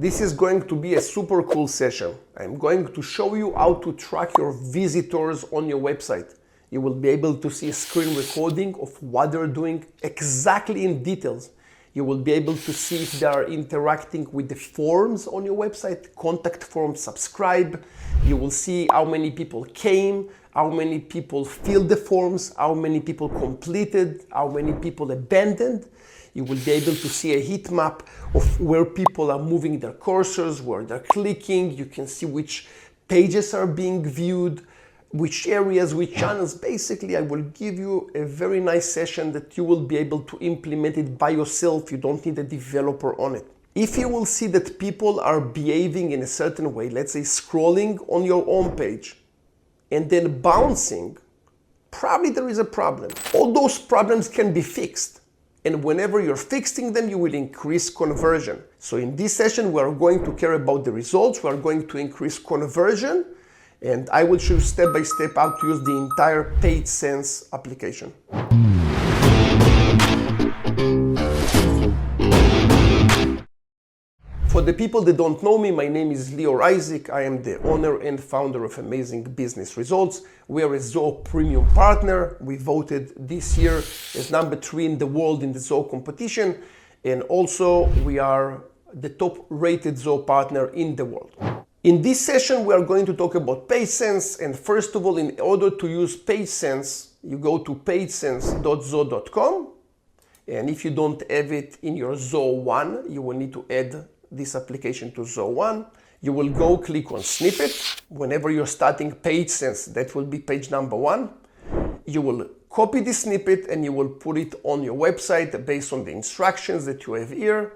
This is going to be a super cool session. I'm going to show you how to track your visitors on your website. You will be able to see a screen recording of what they're doing exactly in details. You will be able to see if they are interacting with the forms on your website, contact form, subscribe. You will see how many people came, how many people filled the forms, how many people completed, how many people abandoned. You will be able to see a heat map of where people are moving their cursors, where they're clicking. You can see which pages are being viewed, which areas, which channels. Basically, I will give you a very nice session that you will be able to implement it by yourself. You don't need a developer on it. If you will see that people are behaving in a certain way, let's say scrolling on your home page and then bouncing, probably there is a problem. All those problems can be fixed. And whenever you're fixing them, you will increase conversion. So in this session, we are going to care about the results. We are going to increase conversion. And I will show you step by step how to use the entire PageSense application. For the people that don't know me, my name is Lior Isaac. I am the owner and founder of Amazing Business Results. We are a Zoho Premium partner. We voted this year as number 3 in the world in the Zoho competition. And also we are the top rated Zoho partner in the world. In this session, we are going to talk about PageSense. And first of all, in order to use PageSense, you go to pagesense.zoho.com. And if you don't have it in your Zoho 1, you will need to add this application to Zoho 1. You will go click on snippet. Whenever you're starting PageSense, that will be page number 1. You will copy the snippet and you will put it on your website based on the instructions that you have here.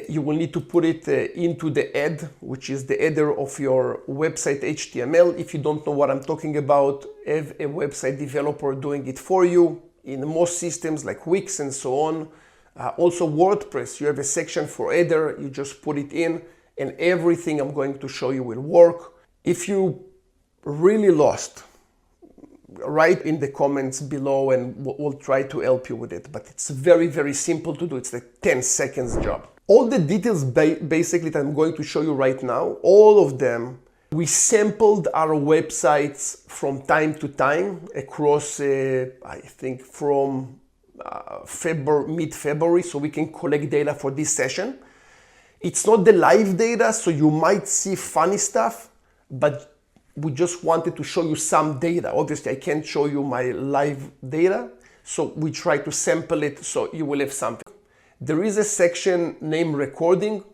You will need to put it into the head, which is the header of your website HTML. If you don't know what I'm talking about, have a website developer doing it for you. In most systems like Wix and so on, also WordPress, you have a section for header, you just put it in and everything I'm going to show you will work. If you really lost, write in the comments below and we'll try to help you with it. But it's very, very simple to do. It's like 10 seconds job. All the details basically that I'm going to show you right now, all of them, we sampled our websites from time to time across, I think from mid-February, so we can collect data for this session. It's not the live data, so you might see funny stuff, but we just wanted to show you some data. Obviously, I can't show you my live data, so we try to sample it so you will have something. There is a section named recording,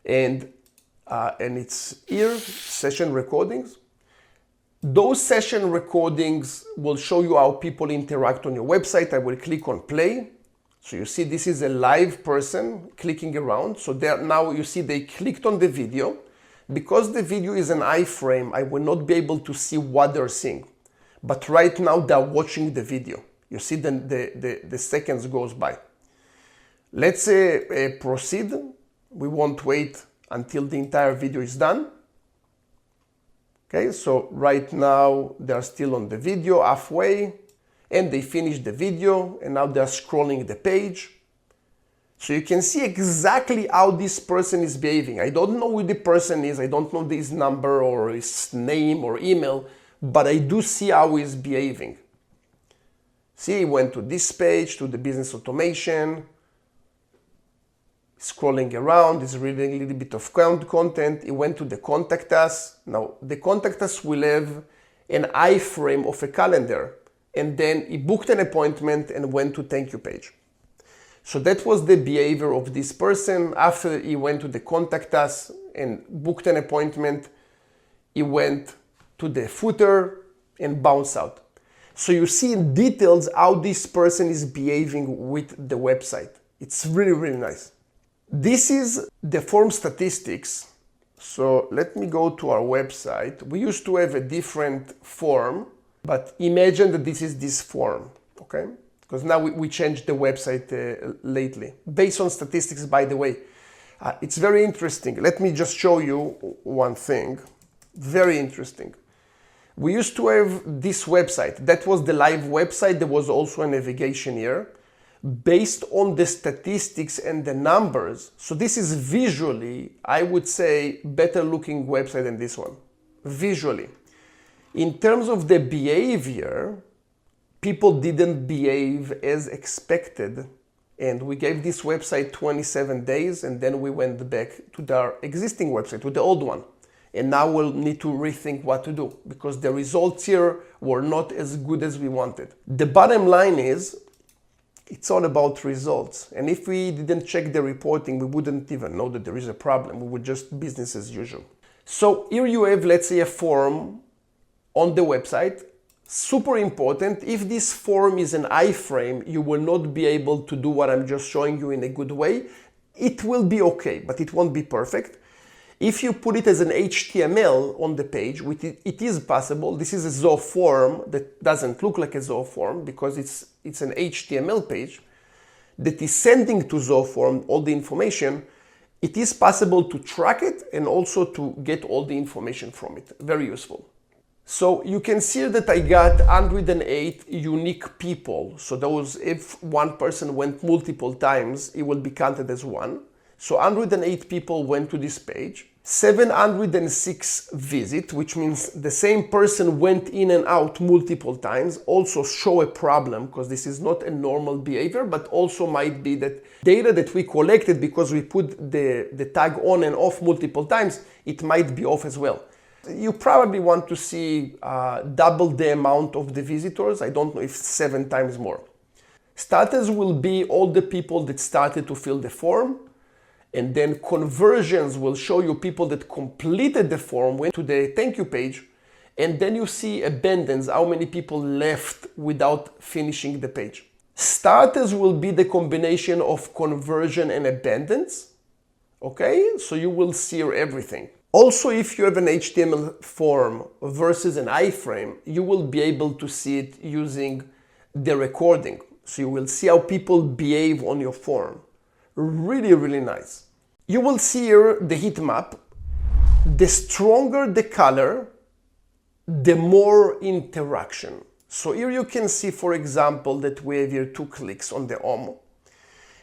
and it's here, session recordings. Those session recordings will show you how people interact on your website. I will click on play. So you see this is a live person clicking around. So there now you see they clicked on the video. Because the video is an iframe, I will not be able to see what they're seeing. But right now they're watching the video. You see the seconds goes by. Let's say proceed. We won't wait until the entire video is done. Okay, so right now they're still on the video halfway and they finished the video and now they're scrolling the page. So you can see exactly how this person is behaving. I don't know who the person is. I don't know his number or his name or email, but I do see how he's behaving. See, he went to this page, to the business automation, scrolling around, is reading a little bit of content. He went to the contact us. Now, the contact us will have an iframe of a calendar. And then he booked an appointment and went to thank you page. So that was the behavior of this person. After he went to the contact us and booked an appointment, he went to the footer and bounced out. So you see in details how this person is behaving with the website. It's really, really nice. This is the form statistics. So let me go to our website. We used to have a different form, but imagine that this is this form, okay? Because now we changed the website lately. Based on statistics, by the way. It's very interesting. Let me just show you one thing. Very interesting. We used to have this website. That was the live website. There was also a navigation here. based on the statistics and the numbers. So this is visually, I would say, better looking website than this one, visually. In terms of the behavior, people didn't behave as expected, and we gave this website 27 days, and then we went back to our existing website, to the old one. And now we'll need to rethink what to do, because the results here were not as good as we wanted. The bottom line is, it's all about results. And if we didn't check the reporting, we wouldn't even know that there is a problem. We would just business as usual. So here you have, let's say, a form on the website. Super important. If this form is an iframe, you will not be able to do what I'm just showing you in a good way. It will be okay, but it won't be perfect. If you put it as an HTML on the page, which it is possible. This is a Zoho form that doesn't look like a Zoho form because it's an HTML page that is sending to Zoho form all the information. It is possible to track it and also to get all the information from it. Very useful. So you can see that I got 108 unique people. So those, if one person went multiple times, it will be counted as one. So 108 people went to this page, 706 visit, which means the same person went in and out multiple times, also show a problem because this is not a normal behavior, but also might be that data that we collected because we put the tag on and off multiple times, it might be off as well. You probably want to see double the amount of the visitors. I don't know if 7 times more. Status will be all the people that started to fill the form. And then conversions will show you people that completed the form, went to the thank you page, and then you see abandons, how many people left without finishing the page. Status will be the combination of conversion and abandons. Okay, so you will see everything. Also, if you have an HTML form versus an iframe, you will be able to see it using the recording. So you will see how people behave on your form. Really, really nice. You will see here the heat map. The stronger the color, the more interaction. So here you can see, for example, that we have here 2 clicks on the home.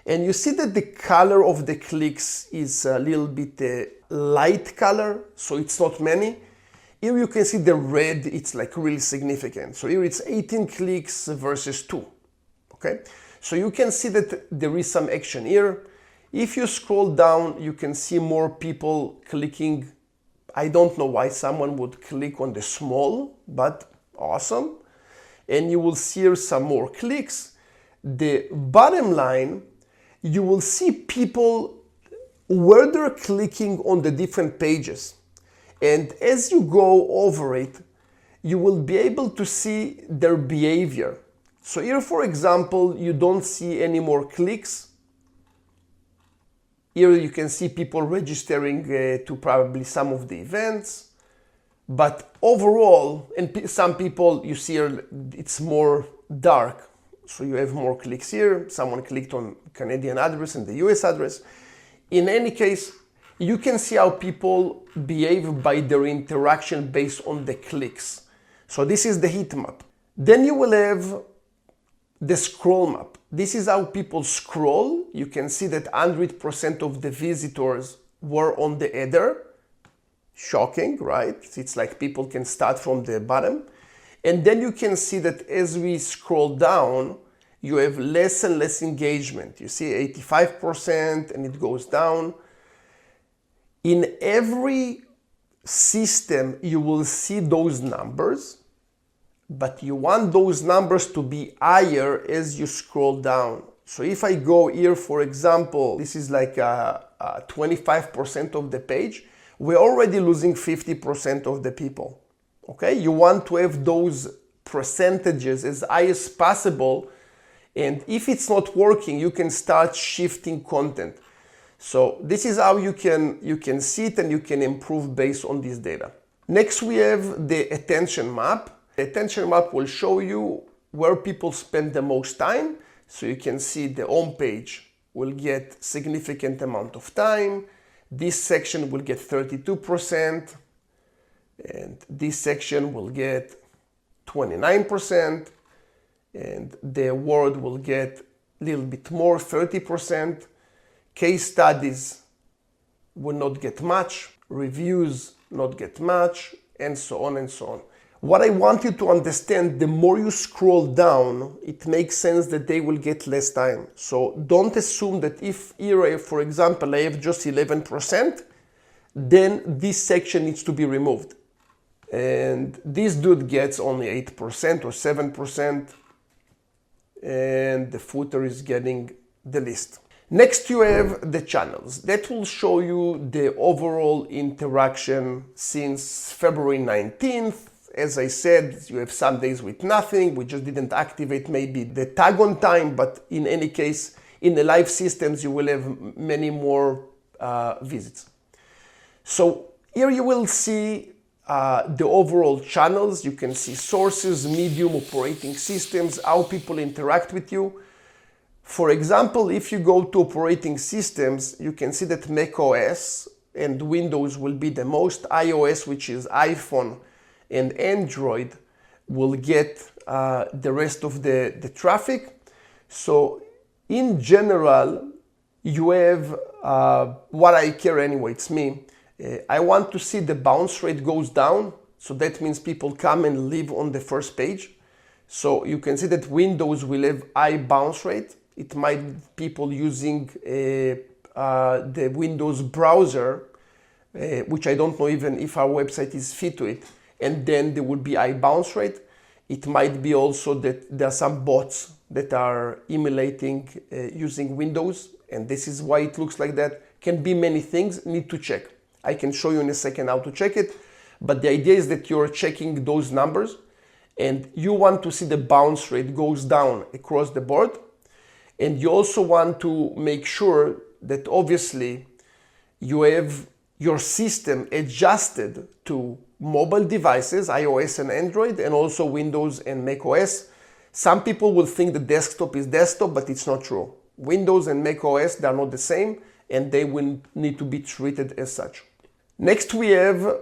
And you see that the color of the clicks is a little bit light color, so it's not many. Here you can see the red, it's like really significant. So here it's 18 clicks versus 2. Okay, so you can see that there is some action here. If you scroll down, you can see more people clicking. I don't know why someone would click on the small, but awesome. And you will see here some more clicks. The bottom line, you will see people where they're clicking on the different pages. And as you go over it, you will be able to see their behavior. So here, for example, you don't see any more clicks. Here you can see people registering to probably some of the events. But overall, and some people you see here, it's more dark. So you have more clicks here. Someone clicked on Canadian address and the US address. In any case, you can see how people behave by their interaction based on the clicks. So this is the heat map. Then you will have the scroll map. This is how people scroll. You can see that 100% of the visitors were on the header. Shocking, right? It's like people can start from the bottom. And then you can see that as we scroll down, you have less and less engagement. You see 85% and it goes down. In every system, you will see those numbers, but you want those numbers to be higher as you scroll down. So if I go here, for example, this is like 25% of the page, we're already losing 50% of the people. Okay, you want to have those percentages as high as possible, and if it's not working, you can start shifting content. So this is how you can see it and you can improve based on this data. Next, we have the attention map. The attention map will show you where people spend the most time. So you can see the home page will get significant amount of time. This section will get 32%. And this section will get 29%, and the word will get little bit more, 30%. Case studies will not get much, reviews not get much, and so on and so on. What I want you to understand, the more you scroll down, it makes sense that they will get less time. So don't assume that if here, for example, I have just 11%, then this section needs to be removed. And this dude gets only 8% or 7%, and the footer is getting the list. Next, you have the channels. That will show you the overall interaction since February 19th. As I said, you have some days with nothing. We just didn't activate maybe the tag on time, but in any case, in the live systems, you will have many more visits. So here you will see the overall channels. You can see sources, medium, operating systems, how people interact with you. For example, if you go to operating systems, you can see that Mac OS and Windows will be the most. iOS, which is iPhone, and Android will get the rest of the traffic. So in general, you have what I care anyway, it's me. I want to see the bounce rate goes down. So that means people come and leave on the first page. So you can see that Windows will have high bounce rate. It might be people using the Windows browser, which I don't know even if our website is fit to it. And then there will be high bounce rate. It might be also that there are some bots that are emulating using Windows, and this is why it looks like that. Can be many things, need to check. I can show you in a second how to check it, but the idea is that you're checking those numbers and you want to see the bounce rate goes down across the board. And you also want to make sure that obviously you have your system adjusted to mobile devices, iOS and Android, and also Windows and Mac OS. Some people will think the desktop is desktop, but it's not true. Windows and Mac OS, they are not the same, and they will need to be treated as such. Next, we have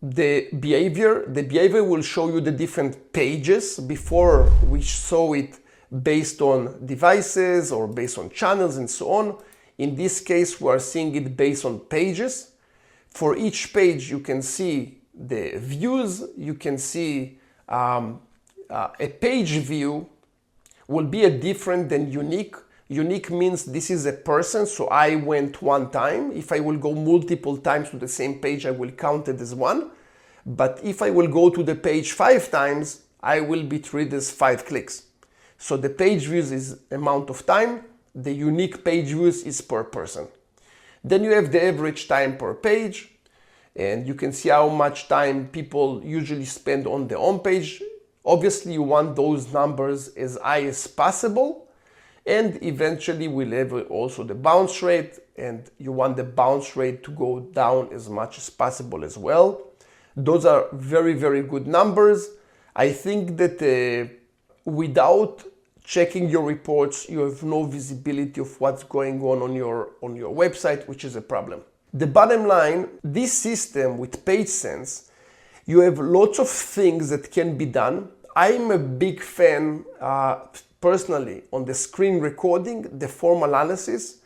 the behavior. The behavior will show you the different pages. Before, we saw it based on devices or based on channels and so on. In this case, we are seeing it based on pages. For each page, you can see the views. You can see a page view will be a different than unique. Unique means this is a person, so I went one time. If I will go multiple times to the same page, I will count it as one. But if I will go to the page 5 times, I will be treated as 5 clicks. So the page views is amount of time. The unique page views is per person. Then you have the average time per page, and you can see how much time people usually spend on the home page. Obviously, you want those numbers as high as possible. And eventually we'll have also the bounce rate, and you want the bounce rate to go down as much as possible as well. Those are very, very good numbers. I think that without checking your reports, you have no visibility of what's going on your website, which is a problem. The bottom line, this system with PageSense, you have lots of things that can be done. I'm a big fan personally on the screen recording, the form analysis,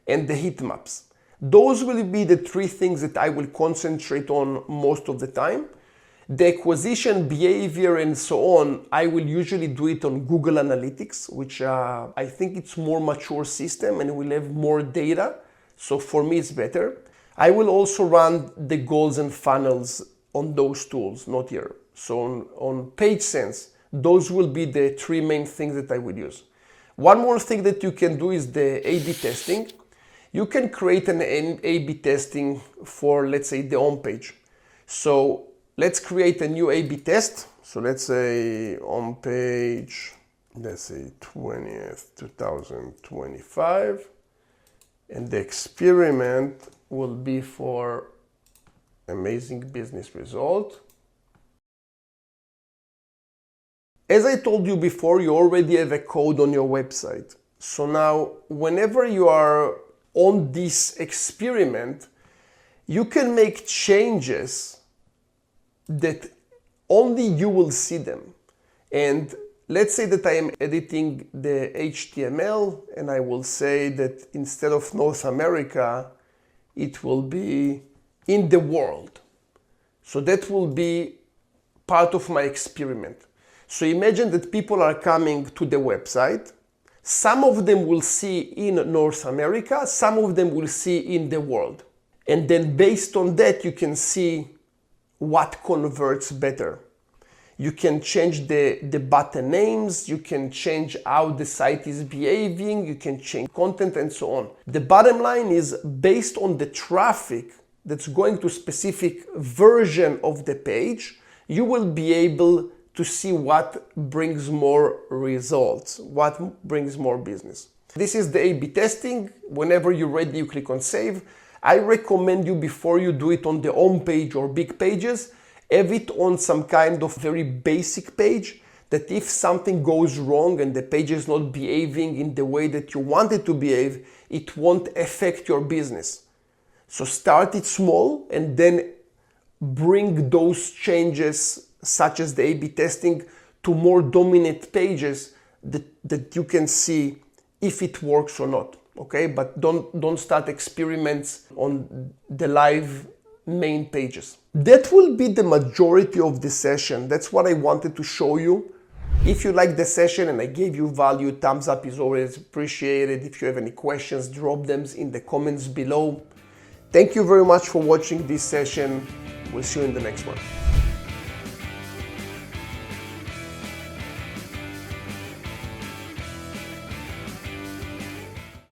and the heat maps. Those will be the 3 things that I will concentrate on most of the time. The acquisition behavior and so on, I will usually do it on Google Analytics, which I think it's more mature system and will have more data. So for me, it's better. I will also run the goals and funnels on those tools, not here. So on PageSense, those will be the 3 main things that I would use. One more thing that you can do is the A/B testing. You can create an A/B testing for, let's say, the home page. So let's create a new A/B test. So let's say on page, let's say 20th, 2025. And the experiment will be for amazing business result. As I told you before, you already have a code on your website. So now, whenever you are on this experiment, you can make changes that only you will see them. And Let's say that I am editing the HTML and I will say that instead of North America, it will be in the world. So that will be part of my experiment. So imagine that people are coming to the website. Some of them will see in North America, some of them will see in the world. And then based on that, you can see what converts better. You can change the button names, you can change how the site is behaving, you can change content and so on. The bottom line is based on the traffic that's going to specific version of the page, you will be able to see what brings more results, what brings more business. This is the A/B testing. Whenever you're ready, you click on save. I recommend you, before you do it on the home page or big pages, have it on some kind of very basic page, that if something goes wrong and the page is not behaving in the way that you want it to behave, it won't affect your business. So start it small and then bring those changes, such as the A/B testing, to more dominant pages that you can see if it works or not. Okay, but don't start experiments on the live main pages. That will be the majority of the session. That's what I wanted to show you. If you like the session and I gave you value, thumbs up is always appreciated. If you have any questions, drop them in the comments below. Thank you very much for watching this session. We'll see you in the next one.